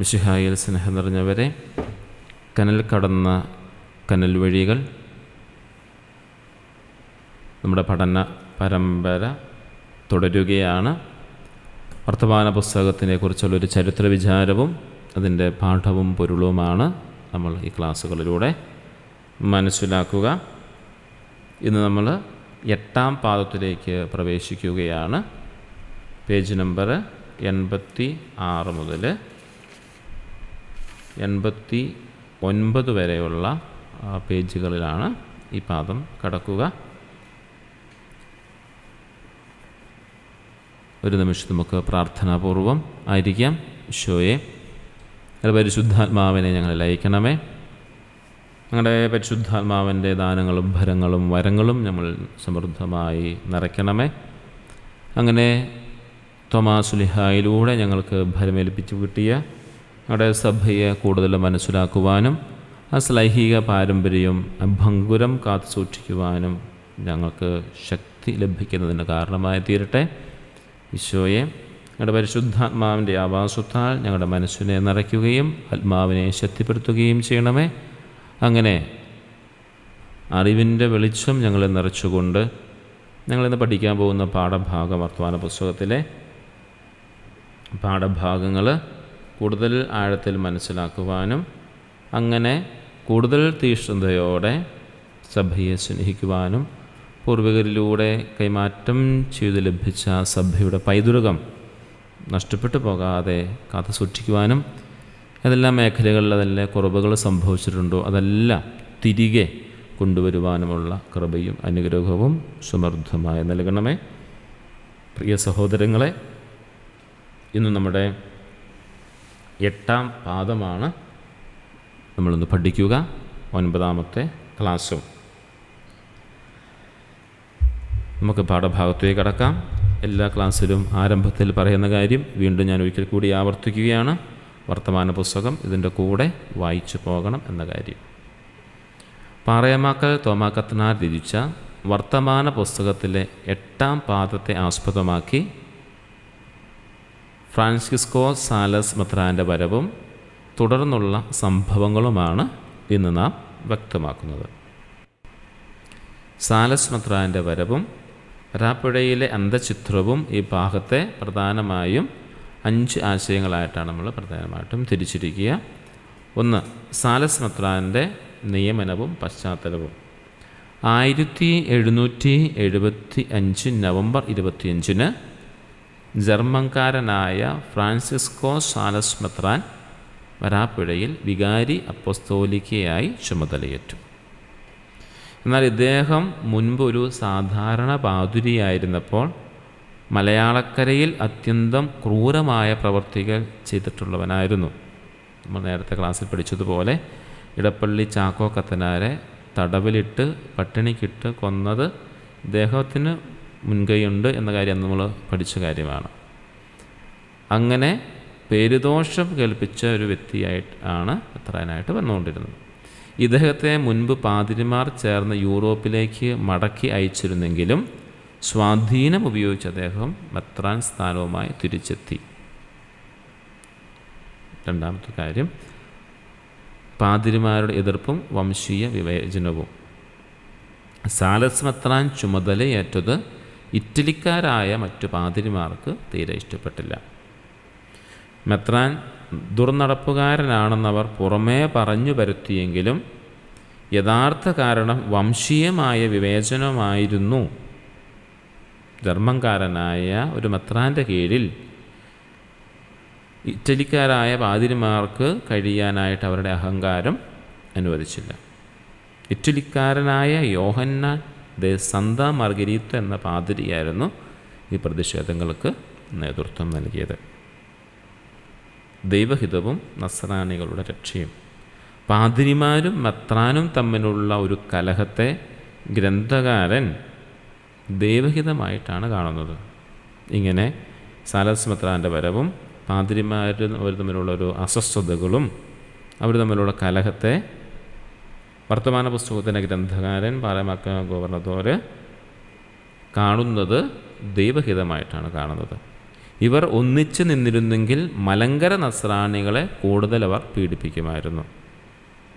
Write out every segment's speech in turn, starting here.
മിശിഹായിൽ സ്നേഹം നിറഞ്ഞവരെ, കനൽ കടന്ന കനൽ വഴികൾ നമ്മുടെ പഠന പരമ്പര തുടരുകയാണ്. വർത്തമാന പുസ്തകത്തിനെ കുറിച്ചുള്ളൊരു ചരിത്ര വിചാരവും അതിൻ്റെ പാഠവും പൊരുളുമാണ് നമ്മൾ ഈ ക്ലാസ്സുകളിലൂടെ മനസ്സിലാക്കുക. ഇന്ന് നമ്മൾ 8-ാം പാദത്തിലേക്ക് പ്രവേശിക്കുകയാണ്. പേജ് നമ്പർ 86 മുതൽ 89 വരെയുള്ള പേജുകളിലാണ് ഈ പാദം കടക്കുക. ഒരു നിമിഷം നമുക്ക് പ്രാർത്ഥനാപൂർവം ആയിരിക്കാം. ഈശോയെ, പരിശുദ്ധാത്മാവിനെ ഞങ്ങളിൽ അയക്കണമേ. ഞങ്ങളുടെ പരിശുദ്ധാത്മാവിൻ്റെ ദാനങ്ങളും ഭരങ്ങളും വരങ്ങളും നമ്മൾ സമൃദ്ധമായി നിറയ്ക്കണമേ. അങ്ങനെ തോമാശ്ലീഹായിലൂടെ ഞങ്ങൾക്ക് ഭരമേൽപ്പിച്ചു കിട്ടിയ ഞങ്ങളുടെ സഭയെ കൂടുതൽ മനസ്സിലാക്കുവാനും ആ ശ്ലൈഹിക പാരമ്പര്യം ഭംഗുരം കാത്തു സൂക്ഷിക്കുവാനും ഞങ്ങൾക്ക് ശക്തി ലഭിക്കുന്നതിന് കാരണമായി തീരട്ടെ. ഈശോയെ, ഞങ്ങളുടെ പരിശുദ്ധാത്മാവിൻ്റെ ആവാസത്താൽ ഞങ്ങളുടെ മനസ്സിനെ നിറയ്ക്കുകയും ആത്മാവിനെ ശക്തിപ്പെടുത്തുകയും ചെയ്യണമേ. അങ്ങനെ അറിവിൻ്റെ വെളിച്ചം ഞങ്ങളെ നിറച്ചുകൊണ്ട് ഞങ്ങളിന്ന് പഠിക്കാൻ പോകുന്ന പാഠഭാഗം, വർത്തമാന പുസ്തകത്തിലെ പാഠഭാഗങ്ങൾ കൂടുതൽ ആഴത്തിൽ മനസ്സിലാക്കുവാനും അങ്ങനെ കൂടുതൽ തീക്ഷ്ണതയോടെ സഭയെ സ്നേഹിക്കുവാനും പൂർവികരിലൂടെ കൈമാറ്റം ചെയ്ത് ലഭിച്ച സഭയുടെ പൈതൃകം നഷ്ടപ്പെട്ടു പോകാതെ കാത്തു സൂക്ഷിക്കുവാനും ഏതെല്ലാം മേഖലകളിൽ അതെല്ലാം കുറവുകൾ സംഭവിച്ചിട്ടുണ്ടോ അതെല്ലാം തിരികെ കൊണ്ടുവരുവാനുമുള്ള കൃപയും അനുഗ്രഹവും സമൃദ്ധമായി നൽകണമേ. പ്രിയ സഹോദരങ്ങളെ, ഇന്ന് നമ്മുടെ 8-ാം പാദമാണ് നമ്മളിന്ന് പഠിക്കുക, 9-ാമത്തെ ക്ലാസ്സും. നമുക്ക് പാഠഭാഗത്തേക്ക് കടക്കാം. എല്ലാ ക്ലാസ്സിലും ആരംഭത്തിൽ പറയുന്ന കാര്യം വീണ്ടും ഞാൻ ഒരിക്കൽ കൂടി ആവർത്തിക്കുകയാണ്. വർത്തമാന പുസ്തകം ഇതിൻ്റെ കൂടെ വായിച്ചു പോകണം എന്ന കാര്യം. പാറയമാക്കൽ തോമാ കത്തനാർ രചിച്ച വർത്തമാന പുസ്തകത്തിലെ 8-ാം പാദത്തെ ആസ്പദമാക്കി ഫ്രാൻസിസ്കോ സാലസ് മെത്രാൻ്റെ വരവും തുടർന്നുള്ള സംഭവങ്ങളുമാണ് ഇന്ന് നാം വ്യക്തമാക്കുന്നത്. സാലസ് മെത്രാൻ്റെ വരവും വരാപ്പുഴയിലെ അന്തചിത്രവും ഈ ഭാഗത്തെ പ്രധാനമായും 5 ആശയങ്ങളായിട്ടാണ് നമ്മൾ പ്രധാനമായിട്ടും തിരിച്ചിരിക്കുക. 1. സാലസ് മെത്രാൻ്റെ നിയമനവും പശ്ചാത്തലവും. 1775 നവംബർ 25 ജർമ്മൻകാരനായ ഫ്രാൻസിസ്കോ സാലസ് മെത്രാൻ വരാപ്പുഴയിൽ വികാരി അപ്പസ്തോലിക്കയായി ചുമതലയേറ്റു. എന്നാൽ ഇദ്ദേഹം മുൻപ് ഒരു സാധാരണ പാതിരിയായിരുന്നപ്പോൾ മലയാളക്കരയിൽ അത്യന്തം ക്രൂരമായ പ്രവർത്തികൾ ചെയ്തിട്ടുള്ളവനായിരുന്നു. നമ്മൾ നേരത്തെ ക്ലാസ്സിൽ പഠിച്ചതുപോലെ ഇടപ്പള്ളി ചാക്കോ കത്തനാരെ തടവിലിട്ട് പട്ടിണിക്കിട്ട് കൊന്നത് ഇദ്ദേഹത്തിന് മുൻകൈയുണ്ട് എന്ന കാര്യം നമ്മൾ പഠിച്ച കാര്യമാണ്. അങ്ങനെ പേരുദോഷം കേൾപ്പിച്ച ഒരു വ്യക്തിയായിട്ടാണ് മെത്രാനായിട്ട് വന്നുകൊണ്ടിരുന്നത്. ഇദ്ദേഹത്തെ മുൻപ് പാതിരിമാർ ചേർന്ന് യൂറോപ്പിലേക്ക് മടക്കി അയച്ചിരുന്നെങ്കിലും സ്വാധീനം ഉപയോഗിച്ച് അദ്ദേഹം മെത്രാൻ സ്ഥാനവുമായി തിരിച്ചെത്തി. 2-ാമത്തെ കാര്യം, പാതിരിമാരുടെ എതിർപ്പും വംശീയ വിവേചനവും. സാലസ് മെത്രാൻ ചുമതലയേറ്റത് ഇറ്റലിക്കാരായ മറ്റു പാതിരിമാർക്ക് തീരെ ഇഷ്ടപ്പെട്ടില്ല. മെത്രാൻ ദുർനടപ്പുകാരനാണെന്നവർ പുറമേ പറഞ്ഞു വരുത്തിയെങ്കിലും യഥാർത്ഥ കാരണം വംശീയമായ വിവേചനമായിരുന്നു. ജർമ്മൻകാരനായ ഒരു മെത്രാൻ്റെ കീഴിൽ ഇറ്റലിക്കാരായ പാതിരിമാർക്ക് കഴിയാനായിട്ട് അവരുടെ അഹങ്കാരം അനുവദിച്ചില്ല. ഇറ്റലിക്കാരനായ യോഹന്നാൻ ദെ സന്ത മാർഗരീത്ത എന്ന പാതിരിയായിരുന്നു ഈ പ്രതിഷേധങ്ങൾക്ക് നേതൃത്വം നൽകിയത്. ദൈവഹിതവും നസ്രാണികളുടെ രക്ഷയും. പാതിരിമാരും മെത്രാനും തമ്മിലുള്ള ഒരു കലഹത്തെ ഗ്രന്ഥകാരൻ ദൈവഹിതമായിട്ടാണ് കാണുന്നത്. ഇങ്ങനെ സാലസ് മെത്രാൻ്റെ വരവും പാതിരിമാരും അവർ തമ്മിലുള്ള ഒരു അസ്വസ്ഥതകളും അവർ തമ്മിലുള്ള കലഹത്തെ വർത്തമാന പുസ്തകത്തിൻ്റെ ഗ്രന്ഥകാരൻ പാറയമാക്ക ഗവർണതോർ കാണുന്നത് ദൈവഹിതമായിട്ടാണ് കാണുന്നത്. ഇവർ ഒന്നിച്ചു നിന്നിരുന്നെങ്കിൽ മലങ്കര നസ്രാണികളെ കൂടുതൽ അവർ പീഡിപ്പിക്കുമായിരുന്നു.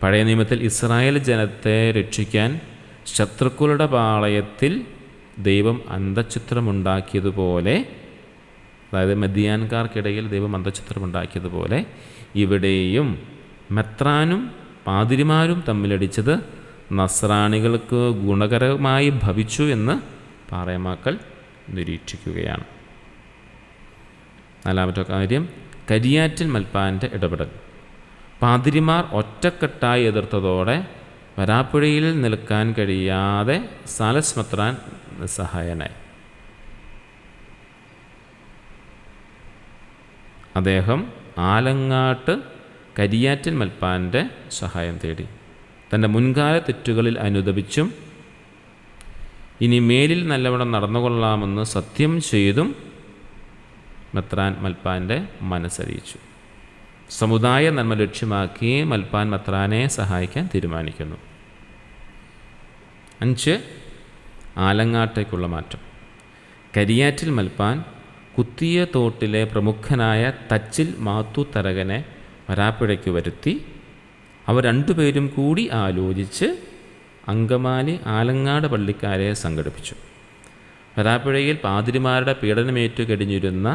പഴയ നിയമത്തിൽ ഇസ്രായേൽ ജനത്തെ രക്ഷിക്കാൻ ശത്രുക്കളുടെ പാളയത്തിൽ ദൈവം അന്തഃഛിദ്രമുണ്ടാക്കിയതുപോലെ, അതായത് മദ്യാൻകാർക്കിടയിൽ ദൈവം അന്തഃഛിദ്രമുണ്ടാക്കിയതുപോലെ ഇവിടെയും മെത്രാനും പാതിരിമാരും തമ്മിലടിച്ചത് നസ്രാണികൾക്ക് ഗുണകരമായി ഭവിച്ചു എന്ന് പാറേമാക്കൾ നിരീക്ഷിക്കുകയാണ്. നാലാമത്തെ കാര്യം, കരിയാറ്റിൽ മൽപ്പാൻ്റെ ഇടപെടൽ. പാതിരിമാർ ഒറ്റക്കെട്ടായി എതിർത്തതോടെ വരാപ്പുഴയിൽ നിൽക്കാൻ കഴിയാതെ സാലസ് മെത്രാൻ നിസ്സഹായനായി. അദ്ദേഹം ആലങ്ങാട്ട് കരിയാറ്റിൽ മൽപ്പാൻ്റെ സഹായം തേടി. തൻ്റെ മുൻകാല തെറ്റുകളിൽ അനുദപിച്ചും ഇനി മേലിൽ നല്ലവണ്ണം നടന്നുകൊള്ളാമെന്ന് സത്യം ചെയ്തും മെത്രാൻ മൽപ്പാൻ്റെ മനസ്സറിയിച്ചു. സമുദായ നന്മ ലക്ഷ്യമാക്കി മൽപ്പാൻ മെത്രാനെ സഹായിക്കാൻ തീരുമാനിക്കുന്നു. 5. ആലങ്ങാട്ടേക്കുള്ള മാറ്റം. കരിയാറ്റിൽ മൽപ്പാൻ കുത്തിയ തോട്ടിലെ പ്രമുഖനായ തച്ചിൽ മാത്തു തരകനെ വരാപ്പുഴയ്ക്ക് വരുത്തി. അവർ രണ്ടുപേരും കൂടി ആലോചിച്ച് അങ്കമാലി ആലങ്ങാട് പള്ളിക്കാരെ സംഘടിപ്പിച്ചു. വരാപ്പുഴയിൽ പാതിരിമാരുടെ പീഡനമേറ്റു കഴിഞ്ഞിരുന്ന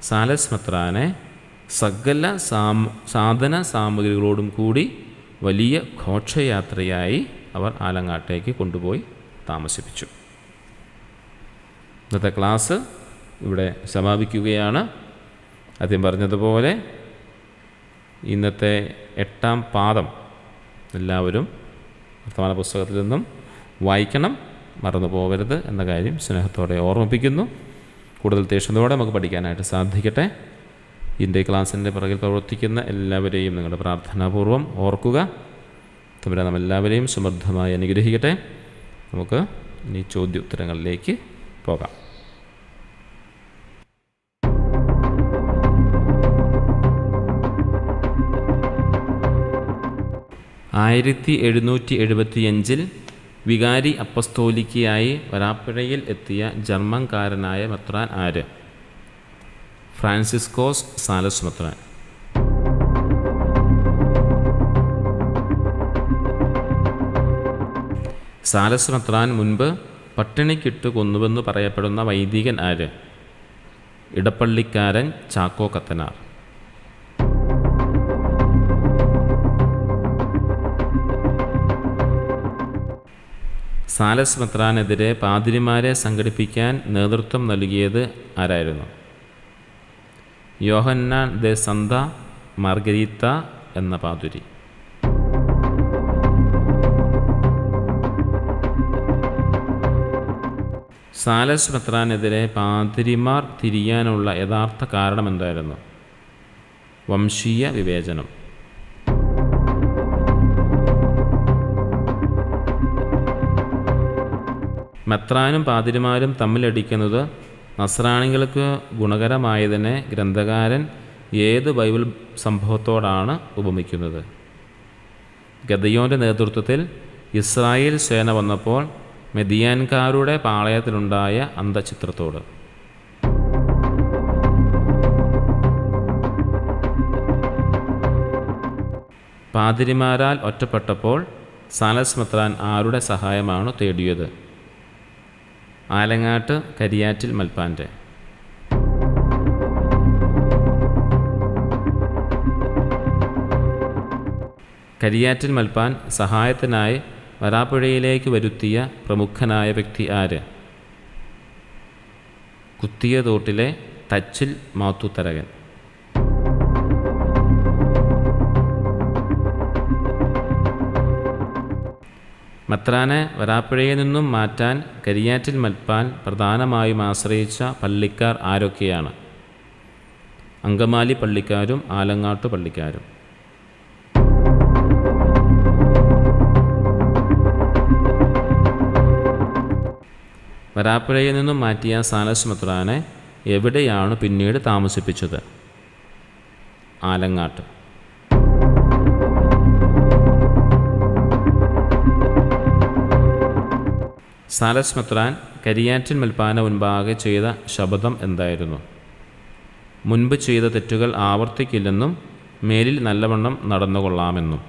സാലസ് മെത്രാനെ സകല സാധന സാമഗ്രികളോടും കൂടി വലിയ ഘോഷയാത്രയായി അവർ ആലങ്ങാട്ടേക്ക് കൊണ്ടുപോയി താമസിപ്പിച്ചു. ഇന്നത്തെ ക്ലാസ് ഇവിടെ സമാപിക്കുകയാണ്. ആദ്യം പറഞ്ഞതുപോലെ ഇന്നത്തെ 8-ാം പാദം എല്ലാവരും വർത്തമാന പുസ്തകത്തിൽ നിന്നും വായിക്കണം, മറന്നു പോകരുത് എന്ന കാര്യം സ്നേഹത്തോടെ ഓർമ്മിപ്പിക്കുന്നു. കൂടുതൽ തീക്ഷ്ണതയോടെ നമുക്ക് പഠിക്കാനായിട്ട് സാധിക്കട്ടെ. ഇന്നത്തെ ക്ലാസ്സിൻ്റെ പിറകിൽ പ്രവർത്തിക്കുന്ന എല്ലാവരെയും നിങ്ങളുടെ പ്രാർത്ഥനാപൂർവ്വം ഓർക്കുക. തമ്പുരാൻ നമ്മെല്ലാവരെയും സമൃദ്ധമായി അനുഗ്രഹിക്കട്ടെ. നമുക്ക് ഇനി ചോദ്യോത്തരങ്ങളിലേക്ക് പോകാം. 1775 വികാരി അപ്പസ്തോലിക്കയായി വരാപ്പുഴയിൽ എത്തിയ ജർമ്മൻകാരനായ മെത്രാൻ ആര്? ഫ്രാൻസിസ്കോസ് സാലസ് മെത്രാൻ. സാലസ് മെത്രാൻ മുൻപ് പട്ടിണിക്കിട്ട് കൊന്നുവെന്ന് പറയപ്പെടുന്ന വൈദികൻ ആര്? ഇടപ്പള്ളിക്കാരൻ ചാക്കോ കത്തനാർ. സാലസ് മെത്രാനെതിരെ പാതിരിമാരെ സംഘടിപ്പിക്കാൻ നേതൃത്വം നൽകിയത് ആരായിരുന്നു? യോഹന്നാൻ ദെ സന്ത മാർഗരീത്ത എന്ന പാതിരി. സാലസ് മെത്രാനെതിരെ പാതിരിമാർ തിരിയാനുള്ള യഥാർത്ഥ കാരണം എന്തായിരുന്നു? വംശീയ വിവേചനം. മെത്രാനും പാതിരിമാരും തമ്മിലടിക്കുന്നത് നസ്രാണികൾക്ക് ഗുണകരമായതിനെ ഗ്രന്ഥകാരൻ ഏത് ബൈബിൾ സംഭവത്തോടാണ് ഉപമിക്കുന്നത്? ഗദയോൻ്റെ നേതൃത്വത്തിൽ ഇസ്രായേൽ സേന വന്നപ്പോൾ മെദിയാൻകാരുടെ പാളയത്തിലുണ്ടായ അന്തഃഛിദ്രത്തോട്. പാതിരിമാരാൽ ഒറ്റപ്പെട്ടപ്പോൾ സാലസ് മെത്രാൻ ആരുടെ സഹായമാണ് തേടിയത്? ആലങ്ങാട്ട് കരിയാറ്റിൽ മൽപ്പാൻ്റെ. കരിയാറ്റിൽ മൽപ്പാൻ സഹായത്തിനായി വരാപ്പുഴയിലേക്ക് വരുത്തിയ പ്രമുഖനായ വ്യക്തി ആര്? കുത്തിയ തോട്ടിലെ തച്ചിൽ മാത്തു തരകൻ. മെത്രാനെ വരാപ്പുഴയിൽ നിന്നും മാറ്റാൻ കരിയാറ്റിൽ മൽപ്പാൻ പ്രധാനമായും ആശ്രയിച്ച പള്ളിക്കാർ ആരൊക്കെയാണ്? അങ്കമാലി പള്ളിക്കാരും ആലങ്ങാട്ടു പള്ളിക്കാരും. വരാപ്പുഴയിൽ നിന്നും മാറ്റിയ സാലസ് മെത്രാനെ എവിടെയാണ് പിന്നീട് താമസിപ്പിച്ചത്? ആലങ്ങാട്ട്. സാലസ് മെത്രാൻ കരിയാറ്റിൻ മൽപ്പാന മുൻപാകെ ചെയ്ത ശപഥം എന്തായിരുന്നു? മുൻപ് ചെയ്ത തെറ്റുകൾ ആവർത്തിക്കില്ലെന്നും മേലിൽ നല്ലവണ്ണം നടന്നുകൊള്ളാമെന്നും.